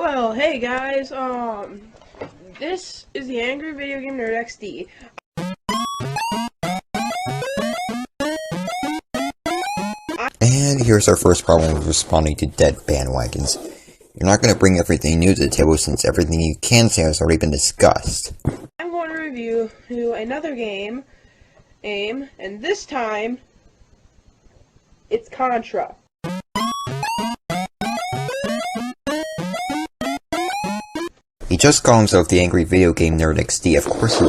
Well, hey guys, this is the Angry Video Game Nerd XD. And here's our first problem with responding to dead bandwagons. You're not going to bring everything new to the table since everything you can say has already been discussed. I'm going to review another game, and this time, it's Contra. He just called himself the Angry Video Game Nerd XD. Of course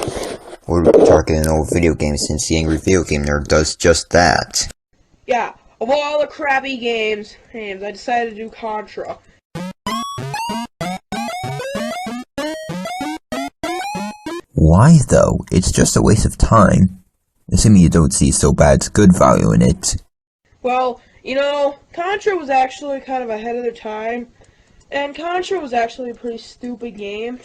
we're talking an old video game since the Angry Video Game Nerd does just that. Yeah, of all the crappy games, I decided to do Contra. Why though? It's just a waste of time. Assuming you don't see so bad's good value in it. Well, Contra was actually kind of ahead of their time. And Contra was actually a pretty stupid game.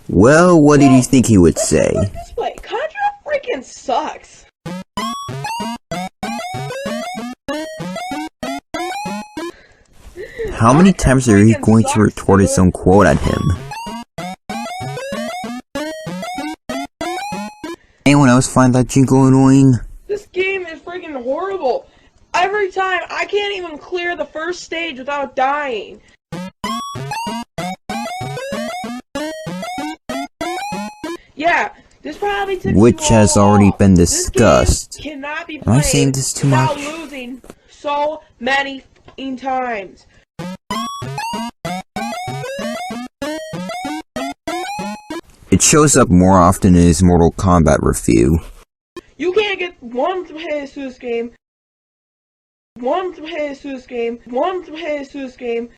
Well, what did you think he would say? Put it this way, Contra freaking sucks. How many times are you going to retort his own quote at him? Anyone else find that jingle annoying? This game is freaking horrible. Every time, I can't even clear the first stage without dying. Yeah, this probably took Which has already been discussed. This game cannot be Am I saying this too much? without losing so many times. It shows up more often in his Mortal Kombat review. You can't get one Jesus game, one Jesus game, one Jesus game,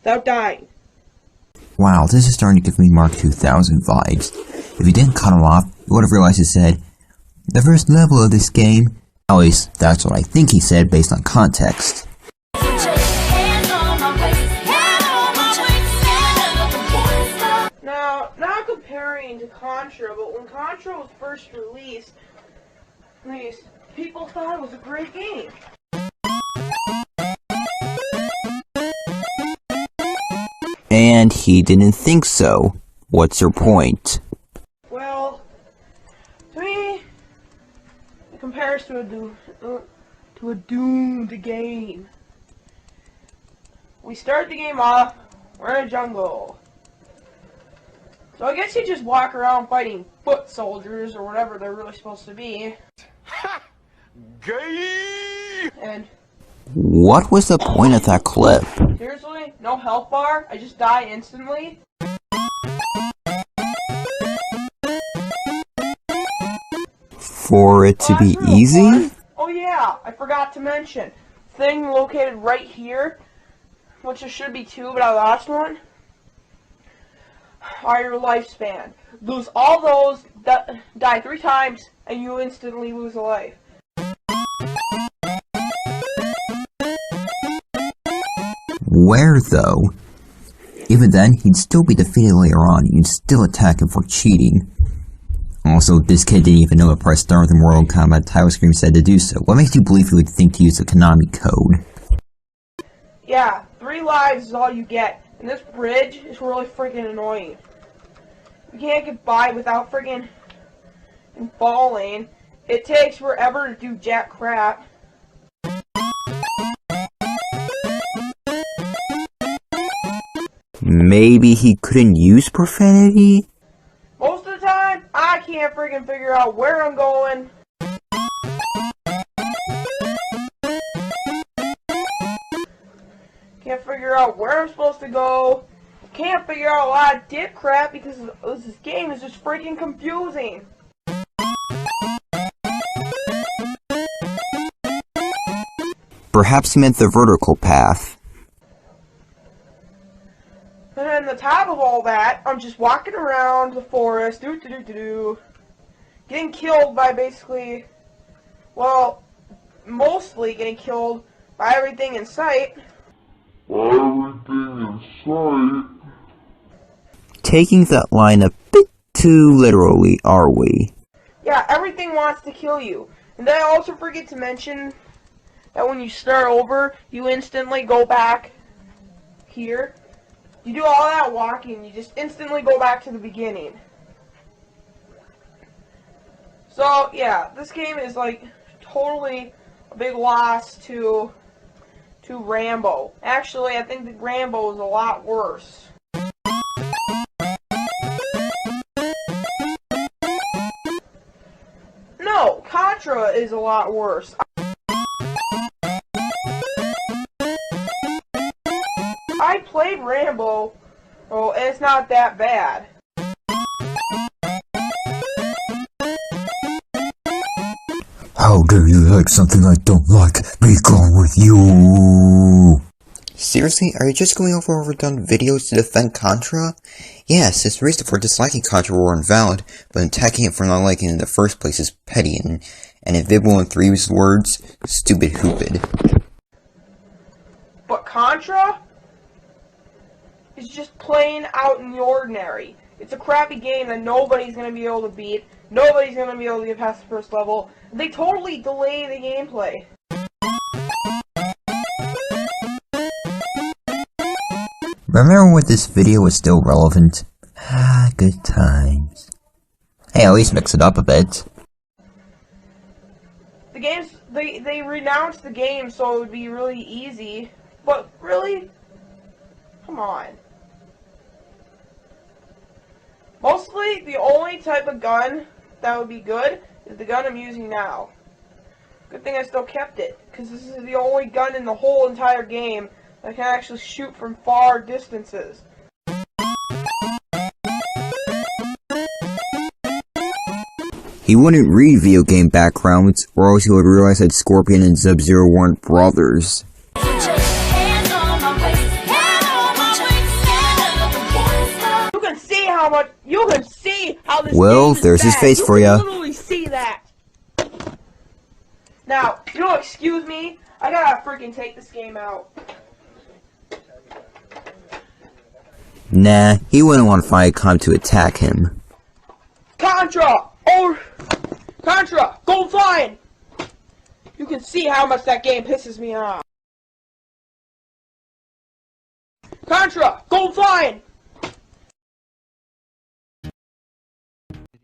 without dying. Wow, this is starting to give me Mark 2000 vibes. If you didn't cut him off, you would have realized he said, "The first level of this game." At least, that's what I think he said based on context. Now, not comparing to Contra, but when Contra was first released, people thought it was a great game. And he didn't think so. What's your point? Well, to me, it compares to a doomed game. We start the game off, we're in a jungle. So I guess you just walk around fighting foot soldiers or whatever they're really supposed to be. Ha! Gay! And What was the point of that clip? seriously, no health bar. I just die instantly. For it to be That's real easy? fun. Oh yeah, I forgot to mention. Thing located right here, which there should be two, but I lost one, are your lifespan. Lose all those, die 3 times, and you instantly lose a life. Where though? Even then, he'd still be defeated later on. You'd still attack him for cheating. Also, this kid didn't even know to press start when the Mortal Kombat title screen said to do so. What makes you believe he would think to use the Konami code? Yeah, 3 lives is all you get. And this bridge is really freaking annoying. You can't get by without freaking falling. It takes forever to do jack crap. Maybe he couldn't use profanity? Most of the time, I can't freaking figure out where I'm going. Can't figure out where I'm supposed to go. Can't figure out a lot of dick crap because this game is just freaking confusing. Perhaps he meant the vertical path. And on the top of all that, I'm just walking around the forest, getting killed by basically, well, mostly getting killed by everything in sight. Taking that line a bit too literally, are we? Yeah, everything wants to kill you. And then I also forget to mention that when you start over, you instantly go back here. You do all that walking, you just instantly go back to the beginning. So, yeah, this game is, like, totally a big loss to Rambo. Actually, I think that Rambo is a lot worse. No, Contra is a lot worse. I played Rambo, and it's not that bad. How dare you like something I don't like? Be gone with you! Seriously, are you just going over overdone videos to defend Contra? Yes, his reason for disliking Contra were invalid, but attacking it for not liking it in the first place is petty, and in Vibble and Three's words, stupid hoopid. But Contra is just plain out in the ordinary. It's a crappy game that nobody's going to be able to beat. Nobody's going to be able to get past the first level. They totally delay the gameplay. Remember when this video was still relevant? Ah, good times. Hey, at least mix it up a bit. The games, they renounced the game so it would be really easy. But really? Come on. Mostly, the only type of gun that would be good is the gun I'm using now. Good thing I still kept it, because this is the only gun in the whole entire game that can actually shoot from far distances. He wouldn't read video game backgrounds, or else he would realize that Scorpion and Sub-Zero weren't brothers. You can see how this well, game is there's his bad. face for ya. You can literally see that. Now, you'll excuse me. I gotta freaking take this game out. Nah, he wouldn't want Viacom to attack him. Contra! Oh! Contra! Go flying! You can see how much that game pisses me off. Contra! Go flying!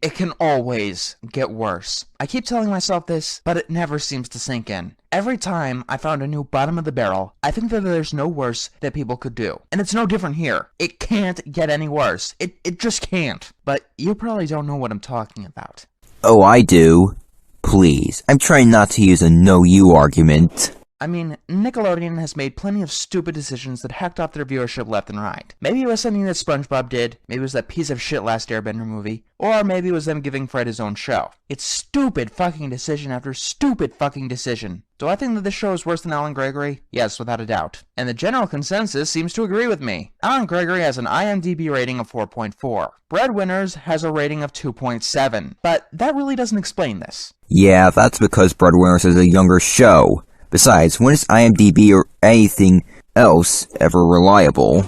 It can always get worse. I keep telling myself this, but it never seems to sink in. Every time I found a new bottom of the barrel, I think that there's no worse that people could do. And it's no different here. It can't get any worse. It just can't. But you probably don't know what I'm talking about. Oh, I do. Please, I'm trying not to use a no-you argument. I mean, Nickelodeon has made plenty of stupid decisions that hacked off their viewership left and right. Maybe it was something that SpongeBob did, maybe it was that piece of shit Last Airbender movie, or maybe it was them giving Fred his own show. It's stupid fucking decision after stupid fucking decision. Do I think that this show is worse than Alan Gregory? Yes, without a doubt. And the general consensus seems to agree with me. Alan Gregory has an IMDb rating of 4.4. Breadwinners has a rating of 2.7. But that really doesn't explain this. Yeah, that's because Breadwinners is a younger show. Besides, when is IMDb or anything else ever reliable?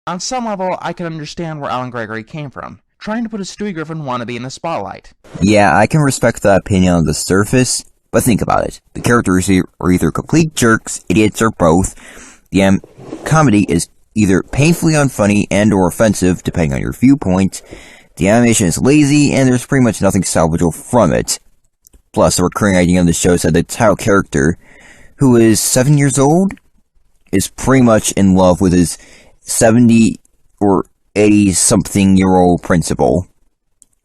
On some level, I can understand where Alan Gregory came from, trying to put a Stewie Griffin wannabe in the spotlight. Yeah, I can respect that opinion on the surface, but think about it. The characters are either complete jerks, idiots, or both. The comedy is either painfully unfunny and or offensive, depending on your viewpoint. The animation is lazy, and there's pretty much nothing salvageable from it. Plus, the recurring idea on the show is that the title character, who is 7 years old, is pretty much in love with his 70 or 80-something-year-old principal.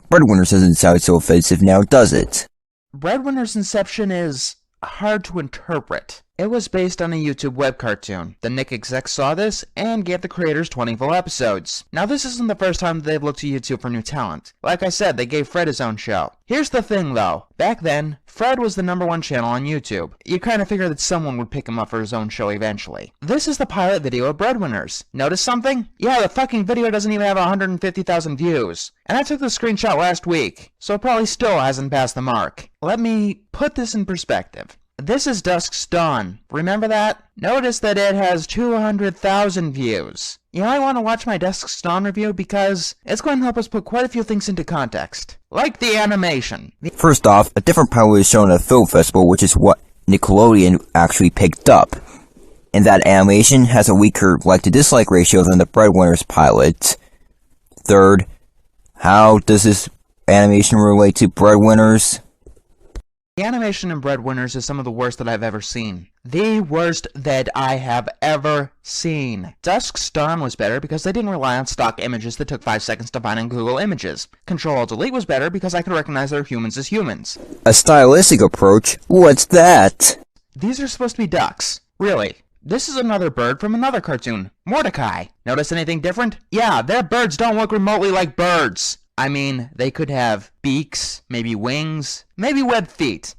Breadwinners doesn't sound so offensive now, does it? Breadwinner's inception is hard to interpret. It was based on a YouTube web cartoon. The Nick execs saw this and gave the creators 20 full episodes. Now this isn't the first time that they've looked to YouTube for new talent. Like I said, they gave Fred his own show. Here's the thing though, back then, Fred was the #1 channel on YouTube. You kinda figure that someone would pick him up for his own show eventually. This is the pilot video of Breadwinners. Notice something? Yeah, the fucking video doesn't even have 150,000 views. And I took the screenshot last week, so it probably still hasn't passed the mark. Let me put this in perspective. This is Dusk's Dawn. Remember that? Notice that it has 200,000 views. You might want to watch my Dusk's Dawn review because it's going to help us put quite a few things into context. Like the animation. First off, a different pilot was shown at a film festival, which is what Nickelodeon actually picked up. And that animation has a weaker like-to-dislike ratio than the Breadwinners pilot. Third, how does this animation relate to Breadwinners? The animation in Breadwinners is some of the worst that I've ever seen. The worst that I have ever seen. Dusk's Dawn was better because they didn't rely on stock images that took 5 seconds to find in Google Images. Control-Alt-Delete was better because I could recognize their humans as humans. A stylistic approach? What's that? These are supposed to be ducks. Really. This is another bird from another cartoon, Mordecai. Notice anything different? Yeah, their birds don't look remotely like birds. I mean, they could have beaks, maybe wings, maybe webbed feet.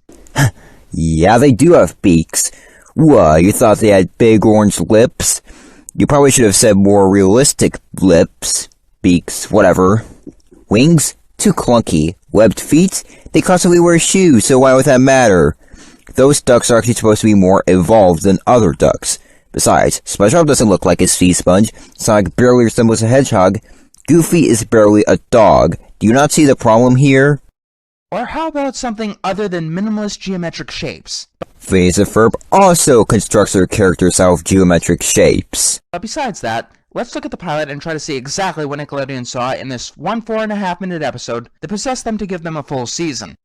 Yeah, they do have beaks. What, you thought they had big orange lips? You probably should have said more realistic lips, beaks, whatever. Wings? Too clunky. Webbed feet? They constantly wear shoes, so why would that matter? Those ducks are actually supposed to be more evolved than other ducks. Besides, SpongeBob doesn't look like a sea sponge. Sonic barely resembles a hedgehog. Goofy is barely a dog. Do you not see the problem here? Or how about something other than minimalist geometric shapes? Phineas and Ferb also constructs their characters out of geometric shapes. But besides that, let's look at the pilot and try to see exactly what Nickelodeon saw in this 1 4.5-minute episode that possessed them to give them a full season.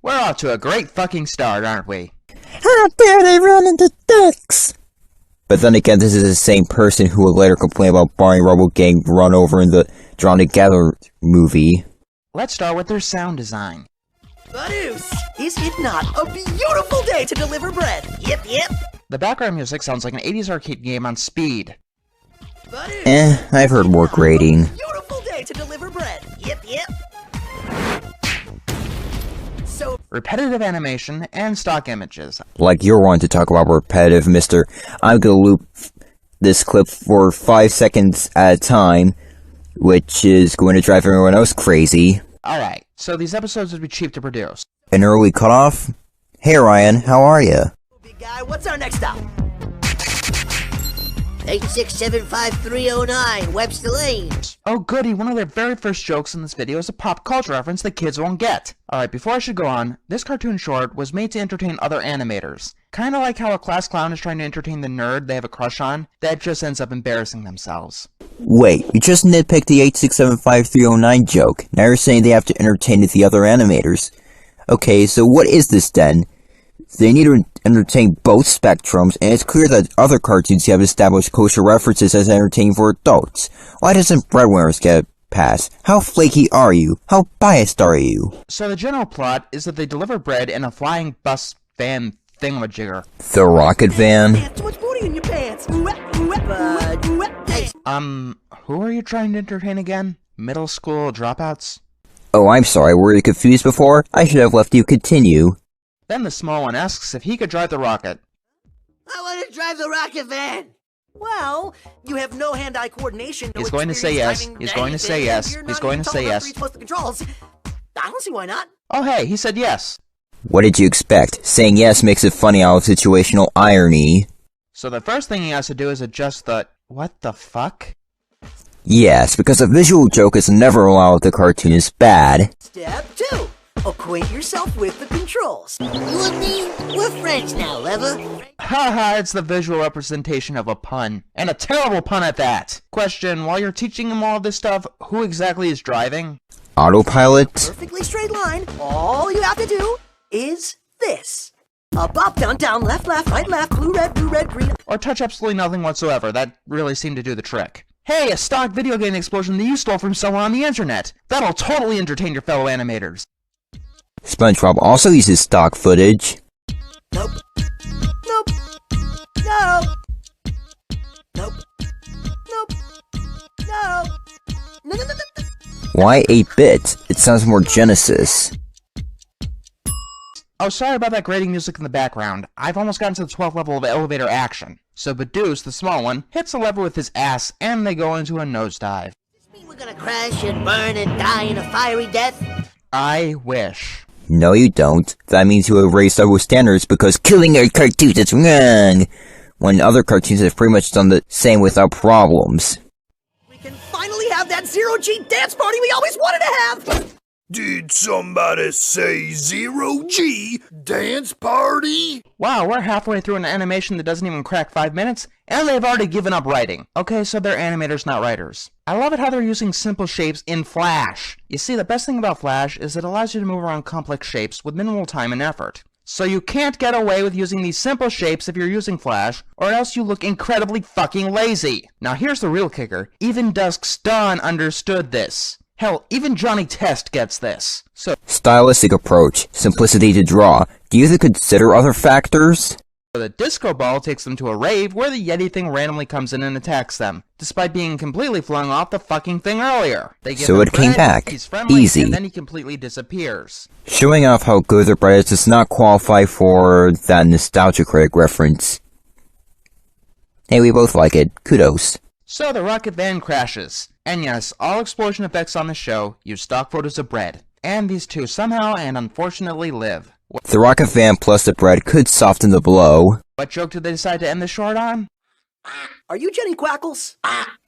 We're off to a great fucking start, aren't we? How dare they run into ducks? But then again, this is the same person who would later complain about Barney Rubble getting run over in the Drawn Together movie. Let's start with their sound design. Badoosh! Is it not a beautiful day to deliver bread? Yep, yep. The background music sounds like an 80s arcade game on speed. Badoosh! I've heard more grating. Beautiful day to deliver bread. Yep, yep. So Repetitive animation and stock images. Like you're wanting to talk about repetitive, mister. I'm gonna loop this clip for 5 seconds at a time, which is going to drive everyone else crazy. Alright, so these episodes would be cheap to produce. An early cutoff? Hey Ryan, how are ya? big guy, what's our next stop? 8675309 Webster Lane. Oh goody, one of their very first jokes in this video is a pop culture reference that kids won't get. Alright, before I should go on, this cartoon short was made to entertain other animators. Kinda like how a class clown is trying to entertain the nerd they have a crush on, that just ends up embarrassing themselves. Wait, you just nitpicked the 8675309 joke. Now you're saying they have to entertain the other animators. Okay, so what is this then? They need to entertain both spectrums, and it's clear that other cartoons have established kosher references as entertaining for adults. Why doesn't Breadwinners get a pass? How flaky are you? How biased are you? So the general plot is that they deliver bread in a flying bus van thingamajigger. The Rocket Van? Too much booty in your pants. Who are you trying to entertain again? Middle school dropouts? Oh, I'm sorry, were you confused before? I should have left you continue. Then the small one asks if he could drive the rocket. I want to drive the rocket van. Well, you have no hand-eye coordination. He's going to say yes. He's going to say yes. He's going to say yes. Controls. I don't see why not. Oh hey, he said yes. What did you expect? Saying yes makes it funny out of situational irony. So the first thing he has to do is adjust the... What the fuck? Yes, because a visual joke is never allowed if the cartoon is bad. Step 2. Acquaint yourself with the controls. You and me, we're friends now, Lever. Haha, it's the visual representation of a pun. And a terrible pun at that! Question, while you're teaching him all this stuff, who exactly is driving? Autopilot? Perfectly straight line. All you have to do is this. Up, up, down, down, left, right, blue, red, green. Or touch absolutely nothing whatsoever. That really seemed to do the trick. Hey, a stock video game explosion that you stole from someone on the internet! That'll totally entertain your fellow animators. SpongeBob also uses stock footage. Nope. Nope. Nope. Nope. Nope. Nope. No. Why 8-bit? It sounds more Genesis. Oh, sorry about that grating music in the background. I've almost gotten to the 12th level of elevator action. So Badoosh, the small one, hits a lever with his ass, and they go into a nosedive. Does this mean we're gonna crash and burn and die in a fiery death? I wish. No, you don't. That means you have raised double standards because killing our cartoons is wrong. when other cartoons have pretty much done the same without problems. We can finally have that zero-G dance party we always wanted to have! Did somebody say zero-G dance party? Wow, we're halfway through an animation that doesn't even crack 5 minutes, and they've already given up writing. Okay, so they're animators, not writers. I love it how they're using simple shapes in Flash. You see, the best thing about Flash is it allows you to move around complex shapes with minimal time and effort. So you can't get away with using these simple shapes if you're using Flash, or else you look incredibly fucking lazy. Now here's the real kicker. Even Dusk's Dawn understood this. Hell, even Johnny Test gets this. So Stylistic approach, simplicity to draw. Do you consider other factors? the disco ball takes them to a rave where the Yeti thing randomly comes in and attacks them, despite being completely flung off the fucking thing earlier. They give So him it came bread, back. he's friendly, Easy. and then he completely disappears. Showing off how good the bread is does not qualify for that nostalgia critic reference. Hey, we both like it. Kudos. So the rocket van crashes. And yes, all explosion effects on the show use stock photos of bread. And these two somehow and unfortunately live. The rocket van plus the bread could soften the blow. What joke did they decide to end the short on? Are you Jenny Quackles?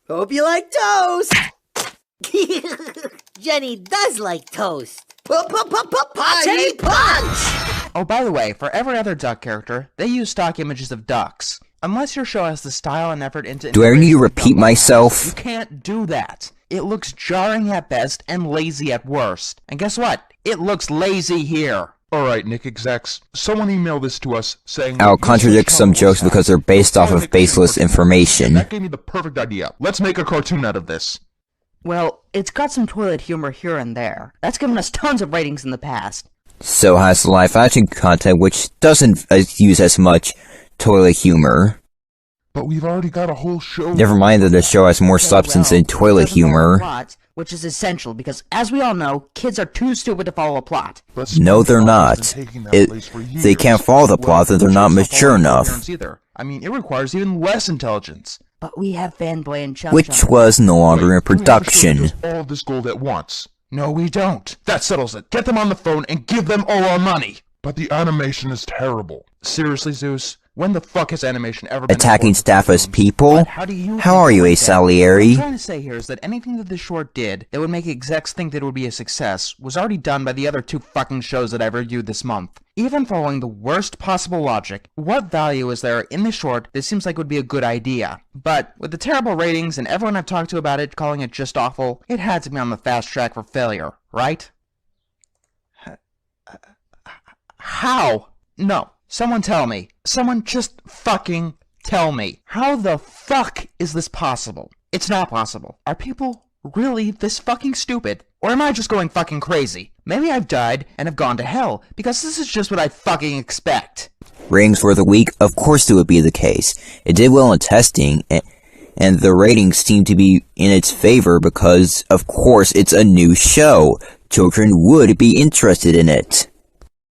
Hope you like toast! Jenny does like toast. Potty punch! Oh, by the way, for every other duck character, they use stock images of ducks. Unless your show has the style and effort into... Do I need to repeat You myself? can't do that. It looks jarring at best and lazy at worst. And guess what? It looks lazy here. Alright, Nick execs, someone email this to us saying... I'll contradict some jokes because they're based off of baseless information. That gave me the perfect idea. Let's make a cartoon out of this. Well, it's got some toilet humor here and there. That's given us tons of ratings in the past. So has the live action content, which doesn't use as much toilet humor. But we've already got a whole show... Never mind that the show has more substance than toilet humor. Plot, which is essential because, as we all know, kids are too stupid to follow a plot. No, they're not. If they can't follow the plot, then they're not mature enough. Either. I mean, it requires even less intelligence. But we have Fanboy and Chum Which was no longer in production. All of this gold at once. No, we don't. That settles it. Get them on the phone and give them all our money. But the animation is terrible. Seriously, Zeus? When the fuck has animation ever been Attacking important? staff as people? But how do you How are you, a What I'm Salieri? trying to say here is that anything that this short did that would make execs think that it would be a success was already done by the other two fucking shows that I've reviewed this month. Even following the worst possible logic, what value is there in the short that seems like would be a good idea? But with the terrible ratings and everyone I've talked to about it calling it just awful, it had to be on the fast track for failure, right? How? No. Someone tell me. Someone just fucking tell me. How the fuck is this possible? It's not possible. Are people really this fucking stupid? Or am I just going fucking crazy? Maybe I've died and have gone to hell, because this is just what I fucking expect. Ratings for the week? Of course it would be the case. It did well in testing, and the ratings seem to be in its favor because, of course, it's a new show. Children would be interested in it.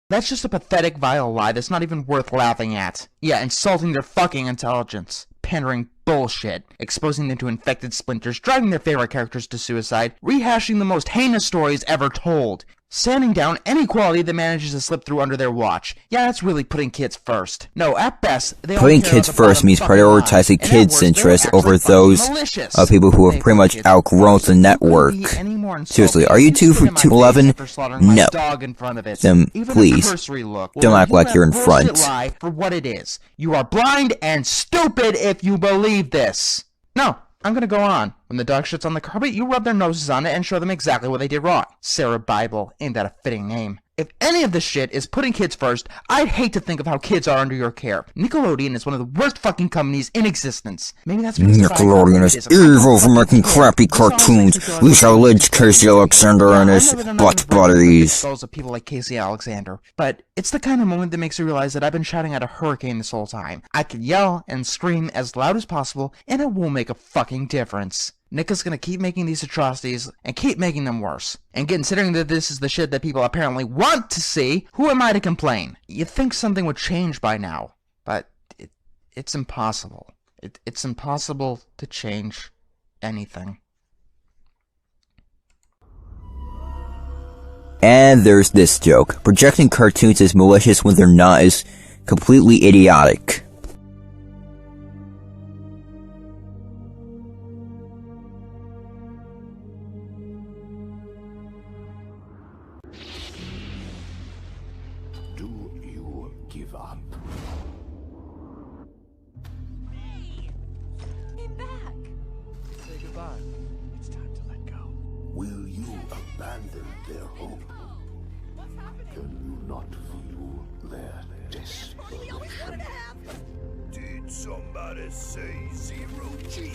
That's just a pathetic, vile lie that's not even worth laughing at. Yeah, insulting their fucking intelligence. Pandering bullshit. Exposing them to infected splinters, driving their favorite characters to suicide, rehashing the most heinous stories ever told. Sanding down any quality that manages to slip through under their watch. Yeah, that's really putting kids first. No, at best, they Putting kids first means prioritizing kids' interests over those of people who have pretty much outgrown the network. Seriously, are you 2 for 211? No. Then please, don't act like you're in front. For what it is. You are blind and stupid if you believe this. No. I'm gonna go on. When the dog shits on the carpet, you rub their noses on it and show them exactly what they did wrong. Sarah Bible, ain't that a fitting name? If any of this shit is putting kids first, I'd hate to think of how kids are under your care. Nickelodeon is one of the worst fucking companies in existence. Maybe that's because Nickelodeon is evil for making crappy cartoons. We shall lynch Casey Alexander and his butt buddies. Of people like Casey Alexander. But it's the kind of moment that makes you realize that I've been shouting at a hurricane this whole time. I can yell and scream as loud as possible, and it won't make a fucking difference. Nick is gonna keep making these atrocities and keep making them worse. And considering that this is the shit that people apparently want to see, who am I to complain? You'd think something would change by now, but it's impossible. It's impossible to change anything. And there's this joke. Projecting cartoons as malicious when they're not is completely idiotic. Do you give up? Came back. Say goodbye. It's time to let go. Will you abandon their hope? Can you not feel their desperation? Did somebody say zero G?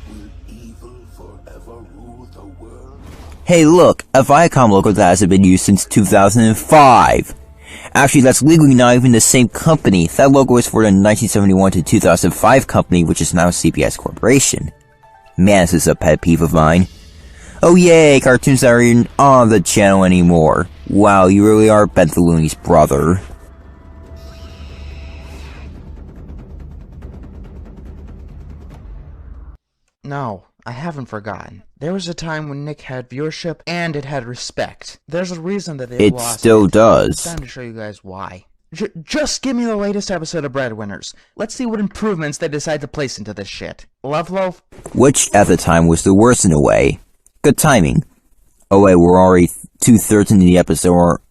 Will evil forever rule the world? Hey look, a Viacom logo that hasn't been used since 2005. Actually, that's legally not even the same company. That logo is for the 1971 to 2005 company, which is now CBS Corporation. Man, this is a pet peeve of mine. Oh yay, cartoons that aren't on the channel anymore. Wow, you really are Ben the Looney's brother. No, I haven't forgotten. There was a time when Nick had viewership and it had respect. There's a reason that they lost It still it. does. It's time to show you guys why. Just give me the latest episode of Breadwinners. Let's see what improvements they decide to place into this shit. Love Loaf? Which, at the time, was the worst in a way. Good timing. Oh wait, we're already 2/3 into the episode, or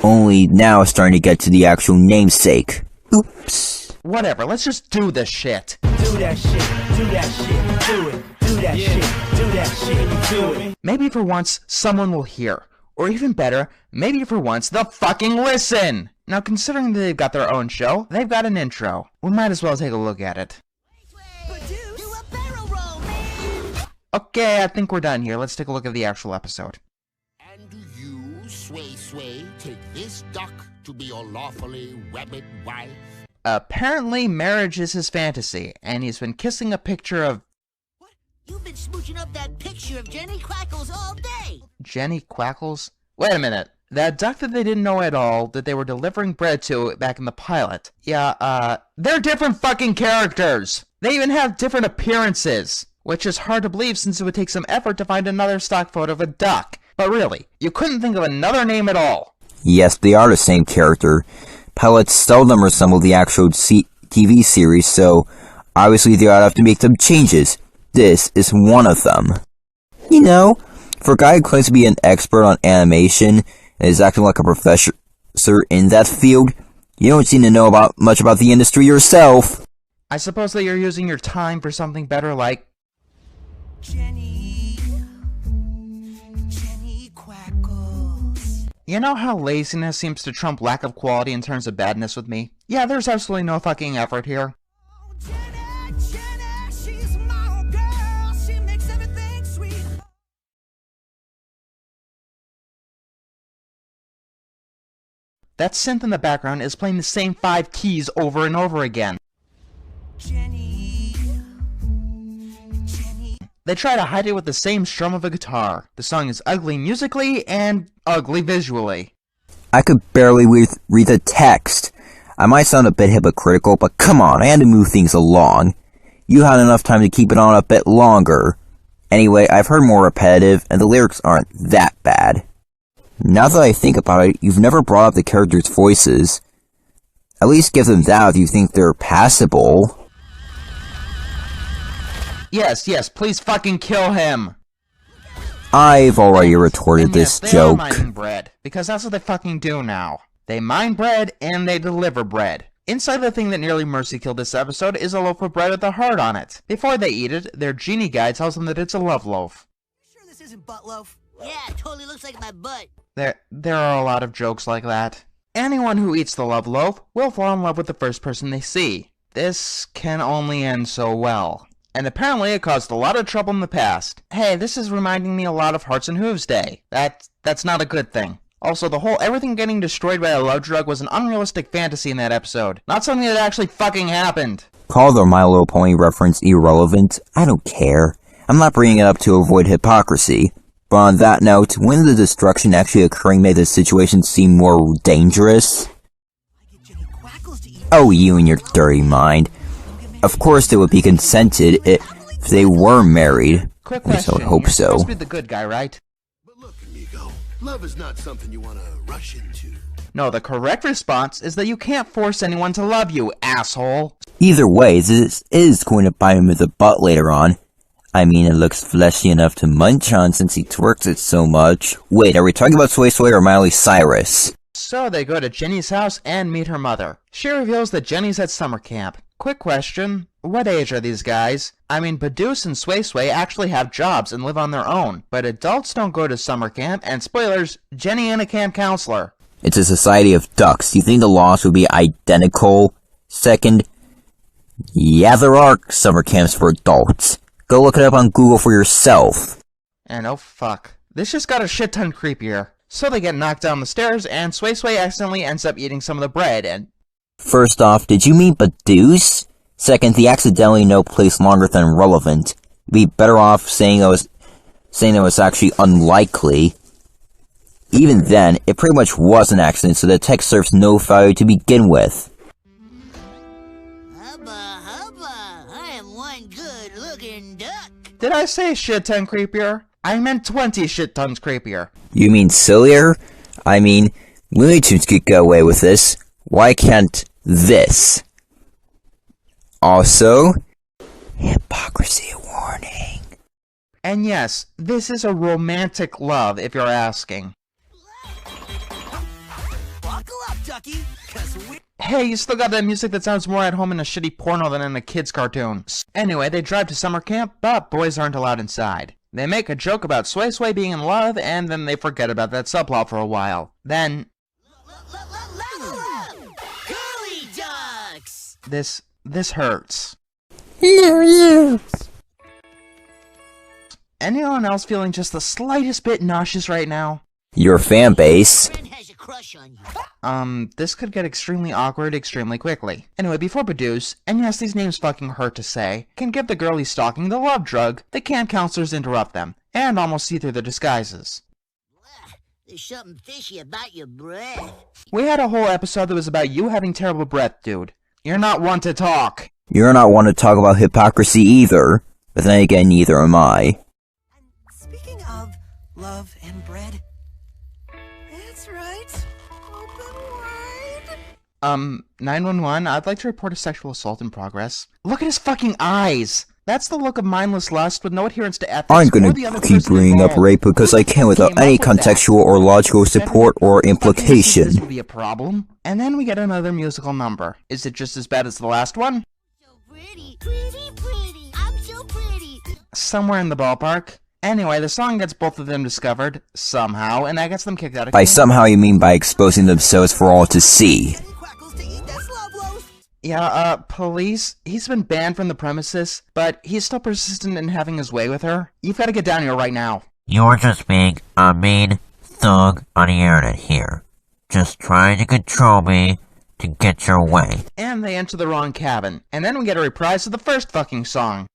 only now starting to get to the actual namesake. Oops. Whatever, let's just do this shit. Do that shit. Do that shit. Do it. Do that shit. Do that shit. Do it. Maybe for once, someone will hear. Or even better, maybe for once, they'll fucking listen! Now, considering they've got their own show, they've got an intro. We might as well take a look at it. Okay, I think we're done here. Let's take a look at the actual episode. And do you, Sway, take this duck to be your lawfully wedded wife? Apparently, marriage is his fantasy, and he's been kissing a picture of... What? You've been smooching up that picture of Jenny Quackles all day! Jenny Quackles? Wait a minute. That duck that they didn't know at all that they were delivering bread to back in the pilot. Yeah, they're different fucking characters! They even have different appearances! Which is hard to believe since it would take some effort to find another stock photo of a duck. But really, you couldn't think of another name at all. Yes, they are the same character. Pilots seldom resemble the actual TV series, so obviously they ought to have to make some changes. This is one of them. You know, for a guy who claims to be an expert on animation and is acting like a professor in that field, you don't seem to know much about the industry yourself. I suppose that you're using your time for something better like... Jenny Quackles. You know how laziness seems to trump lack of quality in terms of badness with me? Yeah, there's absolutely no fucking effort here. Oh, Jenny, she's my girl. She makes everything sweet. That synth in the background is playing the same 5 keys over and over again. Jenny. They try to hide it with the same strum of a guitar. The song is ugly musically and ugly visually. I could barely read the text. I might sound a bit hypocritical, but come on, I had to move things along. You had enough time to keep it on a bit longer. Anyway, I've heard more repetitive, and the lyrics aren't that bad. Now that I think about it, you've never brought up the characters' voices. At least give them that if you think they're passable. Yes, please fucking kill him! I've already retorted this they joke. are mining bread, because that's what they fucking do now. They mine bread, and they deliver bread. Inside the thing that nearly mercy killed this episode is a loaf of bread with a heart on it. Before they eat it, their genie guy tells them that it's a love loaf. Sure this isn't butt loaf? Yeah, it totally looks like my butt. There are a lot of jokes like that. Anyone who eats the love loaf will fall in love with the first person they see. This can only end so well. And apparently it caused a lot of trouble in the past. Hey, this is reminding me a lot of Hearts and Hooves Day. That's not a good thing. Also, the whole everything getting destroyed by a love drug was an unrealistic fantasy in that episode. Not something that actually fucking happened. Call the My Little Pony reference irrelevant. I don't care. I'm not bringing it up to avoid hypocrisy. But on that note, when the destruction actually occurring made the situation seem more dangerous? Oh, you and your dirty mind. Of course they would be consented if they were married. Quick At least I question, would hope you're so. supposed to be the good guy, right? But look, amigo, love is not something you want to rush into. No, the correct response is that you can't force anyone to love you, asshole. Either way, this is going to bite him in the butt later on. I mean, it looks fleshy enough to munch on since he twerks it so much. Wait, are we talking about Sway Sway or Miley Cyrus? So they go to Jenny's house and meet her mother. She reveals that Jenny's at summer camp. Quick question, what age are these guys? I mean, Badooz and Sway Sway actually have jobs and live on their own, but adults don't go to summer camp, and spoilers, Jenny ain't a camp counselor. It's a society of ducks. Do you think the laws would be identical? Second, yeah, there are summer camps for adults. Go look it up on Google for yourself. And oh fuck, this just got a shit ton creepier. So they get knocked down the stairs, and Sway Sway accidentally ends up eating some of the bread, and... First off, did you mean Badooz? Second, the accidentally note plays longer than relevant. Be better off saying that was actually unlikely. Even then, it pretty much was an accident, so the text serves no value to begin with. Hubba, hubba, I am one good-looking duck. Did I say shit ton creepier? I meant 20 shit tons creepier. You mean sillier? I mean, Looney Tunes could get away with this. Why can't this? Also, hypocrisy warning. And yes, this is a romantic love, if you're asking. Buckle up, ducky, 'cause we... Hey, you still got that music that sounds more at home in a shitty porno than in a kid's cartoon. Anyway, they drive to summer camp, but boys aren't allowed inside. They make a joke about Sway Sway being in love, and then they forget about that subplot for a while. Then... Level up! Curly ducks! This hurts. No, you. Anyone else feeling just the slightest bit nauseous right now? Your fan base. Friend has a crush on you. This could get extremely awkward extremely quickly. Anyway, before Badooz, and yes, these names fucking hurt to say, can give the girl he's stalking the love drug, the camp counselors interrupt them, and almost see through their disguises. There's something fishy about your breath. We had a whole episode that was about you having terrible breath, dude. You're not one to talk. You're not one to talk about hypocrisy either. But then again, neither am I. Speaking of love and bread, that's right. Open wide. 911, I'd like to report a sexual assault in progress. Look at his fucking eyes! That's the look of mindless lust with no adherence to ethics. I'm gonna keep bringing up rape because I can without any contextual or logical support or implication. This would be a problem. And then we get another musical number. Is it just as bad as the last one? So pretty, pretty, pretty. I'm so pretty. Somewhere in the ballpark. Anyway, the song gets both of them discovered, somehow, and that gets them kicked out of By camp. somehow you mean by exposing themselves for all to see. Quackles to eat that slub loaf. Yeah, police, he's been banned from the premises, but he's still persistent in having his way with her. You've got to get down here right now. You're just being a mean thug on the internet here. Just trying to control me to get your way. And they enter the wrong cabin. And then we get a reprise of the first fucking song.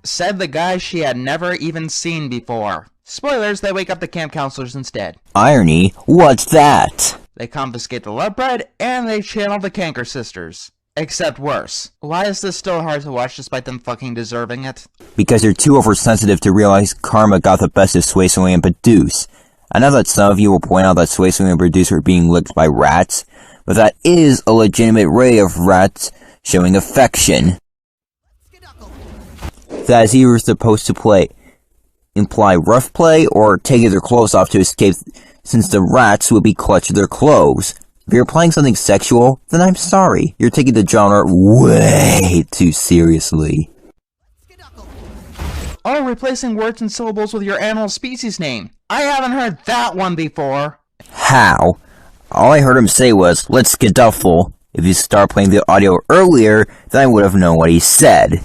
Said the guy she had never even seen before. Spoilers, they wake up the camp counselors instead. Irony? What's that? They confiscate the love bread, and they channel the Canker sisters. Except worse. Why is this still hard to watch despite them fucking deserving it? Because you're too oversensitive to realize karma got the best of Sway Sway and Badooz. I know that some of you will point out that Sway Sway and Badooz were being licked by rats, but that is a legitimate way of rats showing affection. That is either supposed to imply rough play or taking their clothes off to escape, since the rats would be clutching their clothes. If you're playing something sexual, then I'm sorry. You're taking the genre way too seriously. Oh, replacing words and syllables with your animal species name. I haven't heard that one before. How? All I heard him say was, let's skedaddle. If you start playing the audio earlier, then I would have known what he said.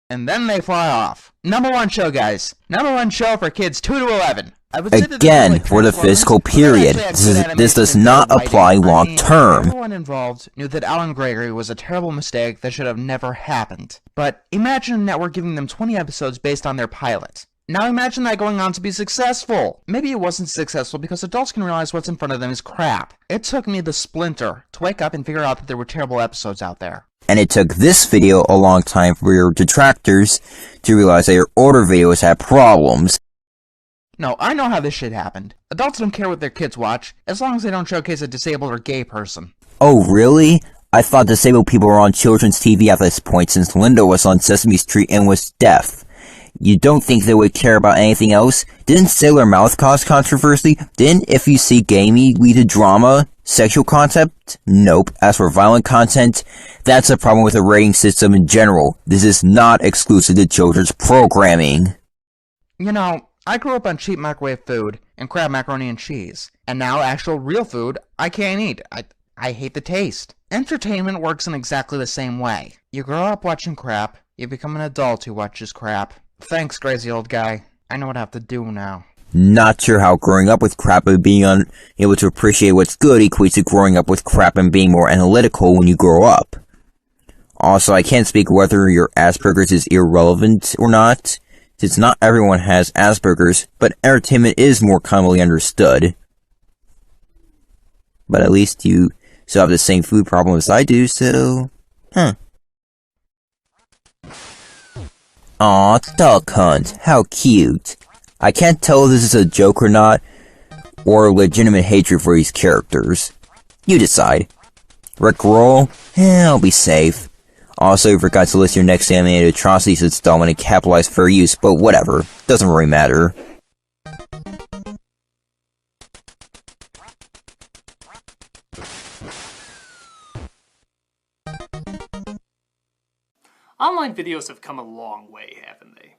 And then they fly off. Number one show, guys. Number one show for kids 2 to 11. I would say that Again, for the fiscal period. This does not apply long term. Everyone involved knew that Alan Gregory was a terrible mistake that should have never happened. But imagine a network giving them 20 episodes based on their pilot. Now imagine that going on to be successful. Maybe it wasn't successful because adults can realize what's in front of them is crap. It took me the splinter to wake up and figure out that there were terrible episodes out there. And it took this video a long time for your detractors to realize that your older videos had problems. No, I know how this shit happened. Adults don't care what their kids watch, as long as they don't showcase a disabled or gay person. Oh, really? I thought disabled people were on children's TV at this point since Linda was on Sesame Street and was deaf. You don't think they would care about anything else? Didn't Sailor Mouth cause controversy? Didn't If You See Gamey lead to drama? Sexual concept? Nope. As for violent content, that's a problem with the rating system in general. This is not exclusive to children's programming. You know, I grew up on cheap microwave food and crab macaroni and cheese. And now actual real food I can't eat. I hate the taste. Entertainment works in exactly the same way. You grow up watching crap, you become an adult who watches crap. Thanks, crazy old guy. I know what I have to do now. Not sure how growing up with crap and being unable to appreciate what's good equates to growing up with crap and being more analytical when you grow up. Also, I can't speak whether your Asperger's is irrelevant or not, since not everyone has Asperger's, but entertainment is more commonly understood. But at least you still have the same food problem as I do, so... Aw, Duck Hunt, how cute. I can't tell if this is a joke or not, or legitimate hatred for these characters. You decide. Rickroll? I'll be safe. Also, you forgot to list your next animated atrocities installment and capitalize fair use, but whatever. Doesn't really matter. Online videos have come a long way, haven't they?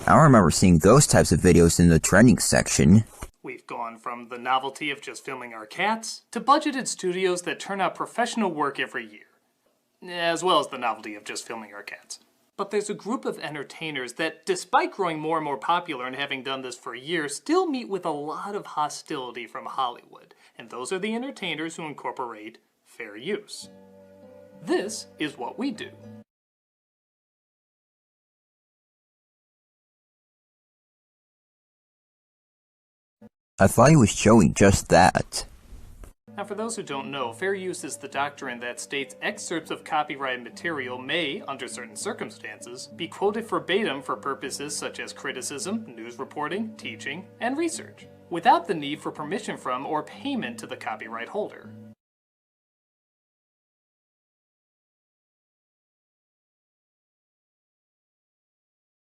I remember seeing those types of videos in the trending section. We've gone from the novelty of just filming our cats to budgeted studios that turn out professional work every year, as well as the novelty of just filming our cats. But there's a group of entertainers that, despite growing more and more popular and having done this for years, still meet with a lot of hostility from Hollywood, and those are the entertainers who incorporate fair use. This is what we do. I thought he was showing just that. Now, for those who don't know, fair use is the doctrine that states excerpts of copyrighted material may, under certain circumstances, be quoted verbatim for purposes such as criticism, news reporting, teaching, and research, without the need for permission from or payment to the copyright holder.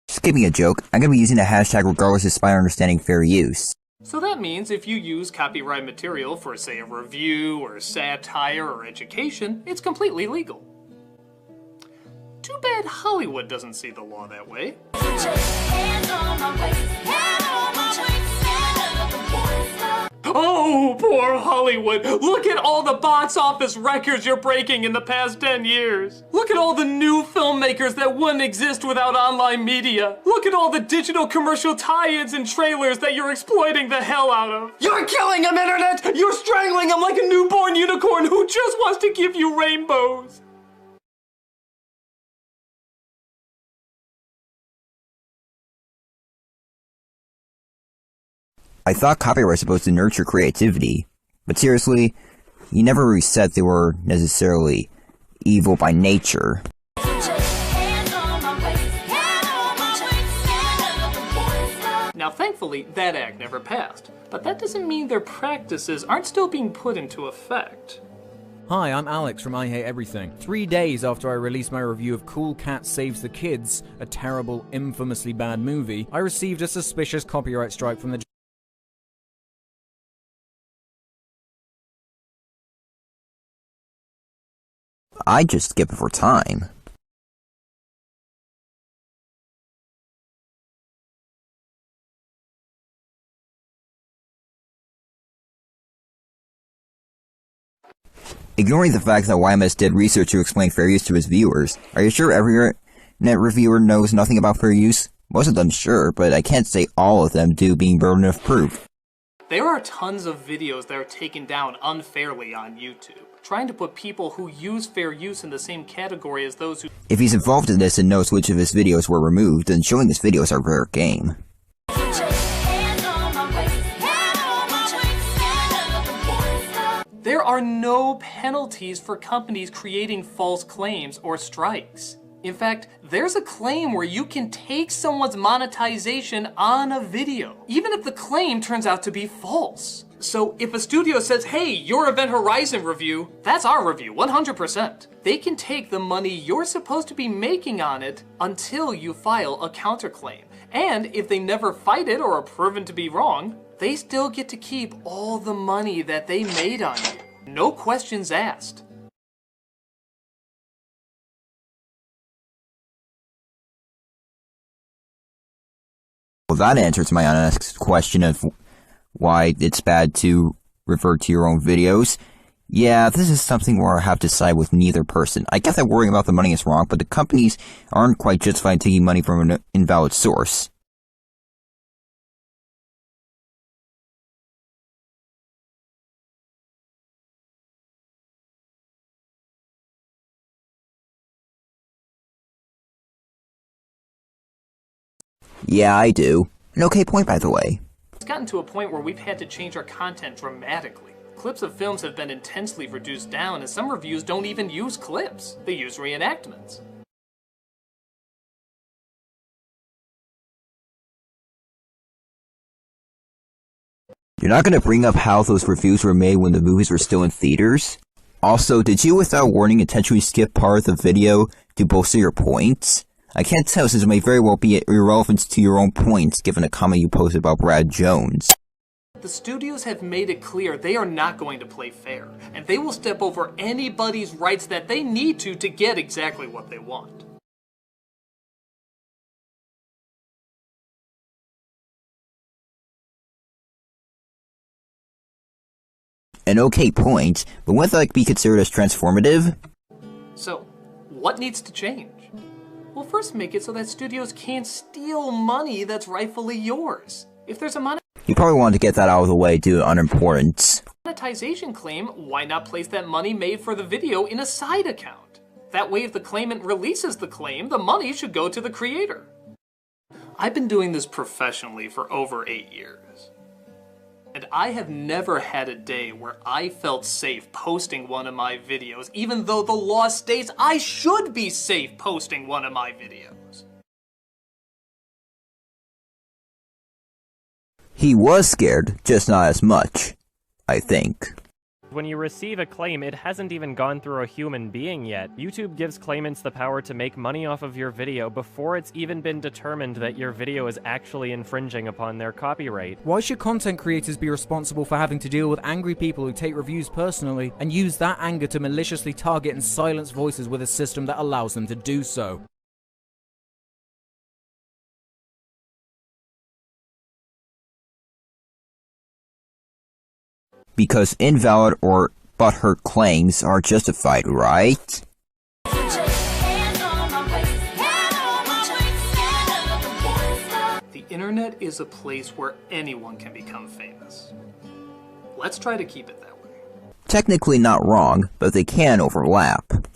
Just give me a joke. I'm gonna be using the hashtag regardless despite understanding fair use. So that means if you use copyright material for, say, a review or satire or education, it's completely legal. Too bad Hollywood doesn't see the law that way. Oh, poor Hollywood! Look at all the box office records you're breaking in the past 10 years! Look at all the new filmmakers that wouldn't exist without online media! Look at all the digital commercial tie-ins and trailers that you're exploiting the hell out of! You're killing him, Internet! You're strangling him like a newborn unicorn who just wants to give you rainbows! I thought copyright was supposed to nurture creativity, but seriously, you never really said they were necessarily evil by nature. Now thankfully, that act never passed, but that doesn't mean their practices aren't still being put into effect. Hi, I'm Alex from I Hate Everything. 3 days after I released my review of Cool Cat Saves the Kids, a terrible, infamously bad movie, I received a suspicious copyright strike from the I just skip it for time. Ignoring the fact that YMS did research to explain fair use to his viewers, are you sure every net reviewer knows nothing about fair use? Most of them sure, but I can't say all of them do being burden of proof. There are tons of videos that are taken down unfairly on YouTube, trying to put people who use fair use in the same category as those who— If he's involved in this and knows which of his videos were removed, then showing his videos are rare game. There are no penalties for companies creating false claims or strikes. In fact, there's a claim where you can take someone's monetization on a video, even if the claim turns out to be false. So if a studio says, hey, your Event Horizon review, that's our review, 100%. They can take the money you're supposed to be making on it until you file a counterclaim. And if they never fight it or are proven to be wrong, they still get to keep all the money that they made on you. No questions asked. Well, that answers my unasked question of why it's bad to revert to your own videos. Yeah, this is something where I have to side with neither person. I get that worrying about the money is wrong, but the companies aren't quite justified taking money from an invalid source. Yeah, I do. An okay point, by the way. It's gotten to a point where we've had to change our content dramatically. Clips of films have been intensely reduced down, and some reviews don't even use clips. They use reenactments. You're not gonna bring up how those reviews were made when the movies were still in theaters? Also, did you without warning intentionally skip part of the video to bolster your points? I can't tell, since it may very well be irrelevant to your own points given a comment you posted about Brad Jones. The studios have made it clear they are not going to play fair, and they will step over anybody's rights that they need to get exactly what they want. An okay point, but wouldn't that be considered as transformative? So, what needs to change? Well, first make it so that studios can't steal money that's rightfully yours. If there's a You probably wanted to get that out of the way due to unimportance. monetization claim, why not place that money made for the video in a side account? That way, if the claimant releases the claim, the money should go to the creator. I've been doing this professionally for over 8 years. And I have never had a day where I felt safe posting one of my videos, even though the law states I should be safe posting one of my videos. He was scared, just not as much, I think. When you receive a claim, it hasn't even gone through a human being yet. YouTube gives claimants the power to make money off of your video before it's even been determined that your video is actually infringing upon their copyright. Why should content creators be responsible for having to deal with angry people who take reviews personally and use that anger to maliciously target and silence voices with a system that allows them to do so? Because invalid or butthurt claims are justified, right? The internet is a place where anyone can become famous. Let's try to keep it that way. Technically not wrong, but they can overlap.